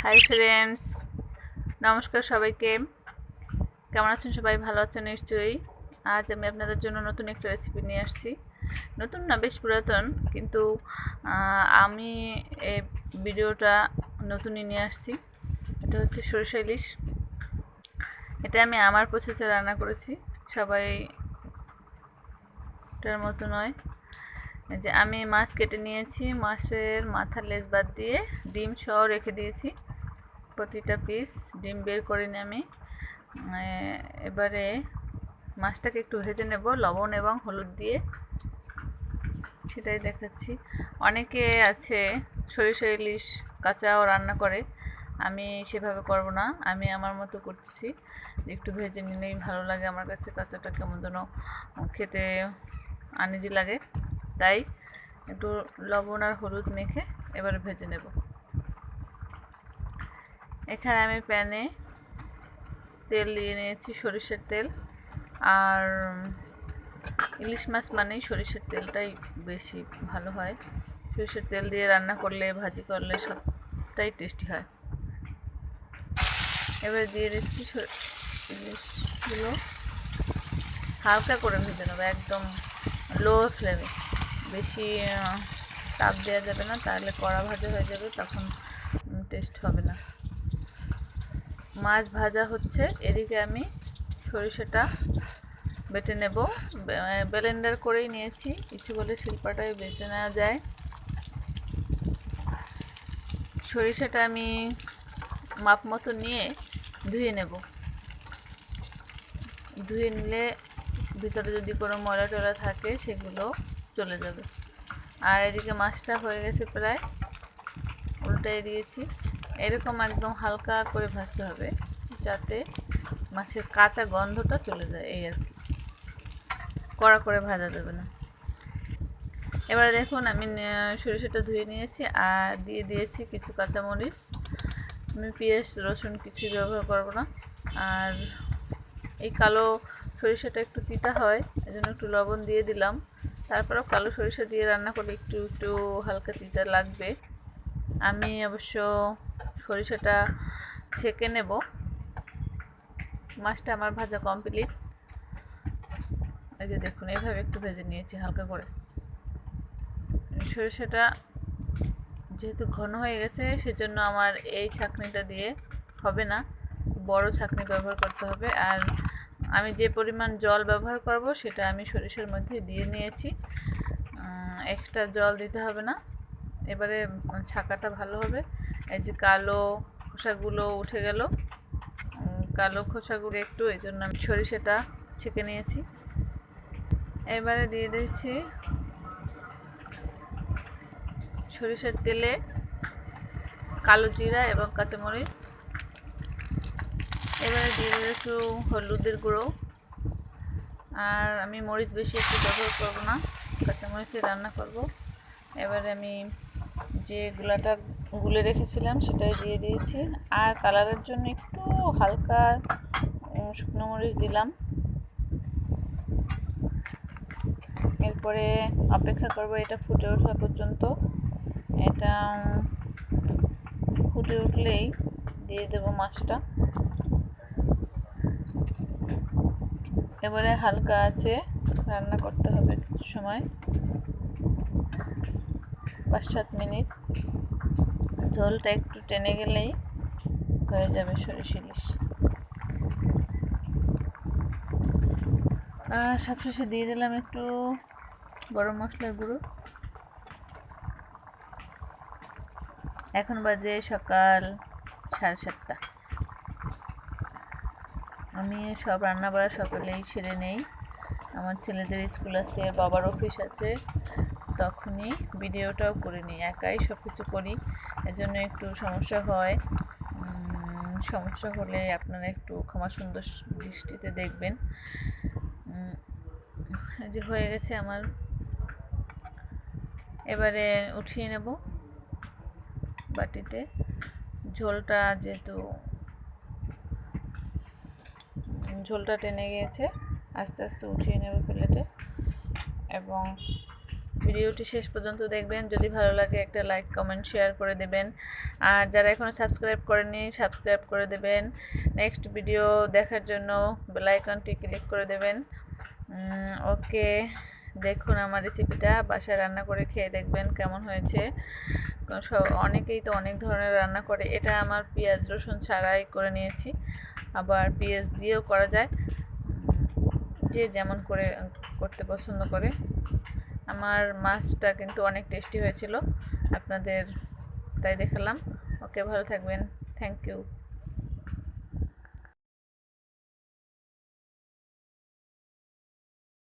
Hi friends, নমস্কার সবাইকে। কেমন আছেন সবাই? ভালো আছেন নিশ্চয়ই। আজ আমি আপনাদের জন্য নতুন একটা রেসিপি নিয়ে আসছি। নতুন না, বেশ পুরাতন, কিন্তু আমি এই ভিডিওটা নতুনই নিয়ে আসছি। এটা হচ্ছে সরষে ইলিশ। এটা আমি আমার প্রসেসে রান্না করেছি, সবাই এটার মতো নয়। যে আমি মাছ কেটে নিয়েছি, মাছের মাথার লেজ বাদ দিয়ে ডিম সহ রেখে দিয়েছি। প্রতিটা পিস ডিম বের করে নিয়ে আমি এবারে মাছটাকে একটু ভেজে নেব লবণ এবং হলুদ দিয়ে, সেটাই দেখাচ্ছি। অনেকে আছে সরিষা ইলিশ কাঁচাও রান্না করে, আমি সেভাবে করব না, আমি আমার মতো করতেছি। একটু ভেজে নিলেই ভালো লাগে আমার কাছে, কাঁচাটা কেমন যেন খেতে আনিজি লাগে, তাই একটু লবণ আর হলুদ মেখে এবারে ভেজে নেব। এখানে আমি প্যানে তেল দিয়ে নিয়েছি, সরিষার তেল। আর ইলিশ মাছ মানেই সরিষার তেলটাই বেশি ভালো হয়। সরিষার তেল দিয়ে রান্না করলে, ভাজি করলে সবটাই টেস্টি হয়। এবার দিয়ে দিচ্ছি ইলিশগুলো, হালকা করে ভেজে নেবো, একদম লো ফ্লেমে। বেশি তাপ দেওয়া যাবে না, তাহলে কড়া ভাজা হয়ে যাবে, তখন টেস্ট হবে না। মাছ ভাজা হচ্ছে, এদিকে আমি সরিষাটা বেটে নেব। ব্লেন্ডার করেই নিয়েছি, ইচ্ছে করলে শিলপাটায় বেটে নেওয়া যায়। সরিষাটা আমি মাপ মতো নিয়ে ধুয়ে নেব। ধুয়ে নিলে ভিতরে যদি কোনো ময়লা টয়লা থাকে সেগুলো চলে যাবে। আর এদিকে মাছটা হয়ে গেছে প্রায়, উল্টাই দিয়েছি। এরকম একদম হালকা করে ভাজতে হবে, যাতে মাছের কাঁচা গন্ধটা চলে যায়, এই আর কি। কড়া করে ভাজা যাবে না। এবারে দেখুন, আমি সরিষাটা ধুয়ে নিয়েছি আর দিয়ে দিয়েছি কিছু কাঁচামরিচ। আমি পেঁয়াজ রসুন কিছুই ব্যবহার করব না। আর এই কালো সরিষাটা একটু তিতা হয়, এজন্য একটু লবণ দিয়ে দিলাম। তারপরেও কালো সরিষা দিয়ে রান্না করলে একটু একটু হালকা তিতা লাগবে। আমি অবশ্য সরিষাটা ছেঁকে নেব। মাছটা আমার ভাজা কমপ্লিট। এই যে দেখুন, এইভাবে একটু ভেজে নিয়েছি হালকা করে। সরিষাটা যেহেতু ঘন হয়ে গেছে, সেজন্য আমার এই ছাঁকনিটা দিয়ে হবে না, বড় ছাঁকনি ব্যবহার করতে হবে। আর আমি যে পরিমাণ জল ব্যবহার করব সেটা আমি সরিষার মধ্যে দিয়ে নিয়েছি, এক্সট্রা জল দিতে হবে না। এবারে ছাঁকাটা ভালো হবে। এই যে কালো খোসাগুলো উঠে গেল, কালো খোসাগুলো একটু, এই জন্য আমি সরিষাটা ছেঁকে নিয়েছি। এবারে দিয়ে দিচ্ছি সরিষার তেলে কালো জিরা এবং কাঁচামরিচ। এবারে দিয়ে দেবো একটু হলুদের গুঁড়ো। আর আমি মরিচ বেশি একটু ব্যবহার করব না, কাঁচামরিচে রান্না করব। এবারে আমি যে গুলাটা গুলে রেখেছিলাম সেটাই দিয়ে দিয়েছি। আর কালারের জন্য একটু হালকা শুকনো মরিচ দিলাম। এরপরে অপেক্ষা করব এটা ফুটে ওঠা পর্যন্ত। এটা ফুটে উঠলেই দিয়ে দেব মাছটা। এবারে হালকা আছে রান্না করতে হবে কিছু সময়, 5-7 মিনিট। ঝোলটা একটু টেনে গেলেই হয়ে যাবে সরিষা ইলিশ। সবশেষে দিয়ে দিলাম একটু গরম মশলার গুঁড়ো। এখন বাজে সকাল 7:30। আমি সব রান্না বাড়া সকালেই সেরে নেই। আমার ছেলেদের স্কুল আছে, বাবার অফিস আছে, তখনই ভিডিওটাও করে নিই, একাই সব কিছু করি, এজন্য একটু সমস্যা হয়। সমস্যা হলে আপনারা একটু ক্ষমা সুন্দর দৃষ্টিতে দেখবেন। যে হয়ে গেছে আমার, এবারে উঠিয়ে নেব বাটিতে। ঝোলটা যেহেতু ঝোলটা টেনে গিয়েছে, আস্তে আস্তে উঠিয়ে নেব প্লেটে। এবং ভিডিওটি শেষ পর্যন্ত দেখবেন। যদি ভালো লাগে একটা লাইক কমেন্ট শেয়ার করে দেবেন। আর যারা এখনও সাবস্ক্রাইব করেননি সাবস্ক্রাইব করে দেবেন। নেক্সট ভিডিও দেখার জন্য বেল আইকনটি ক্লিক করে দেবেন। ওকে, দেখুন আমার রেসিপিটা বাসায় রান্না করে খেয়ে দেখবেন কেমন হয়েছে। অনেকেই তো অনেক ধরনের রান্না করে, এটা আমার পেঁয়াজ রসুন ছাড়াই করে নিয়েছি। আবার পেঁয়াজ দিয়েও করা যায়, যে যেমন করে করতে পছন্দ করে। আমার মাছটা কিন্তু অনেক টেস্টি হয়েছিল, আপনাদের তাই দেখালাম। ওকে, ভালো থাকবেন। Thank you.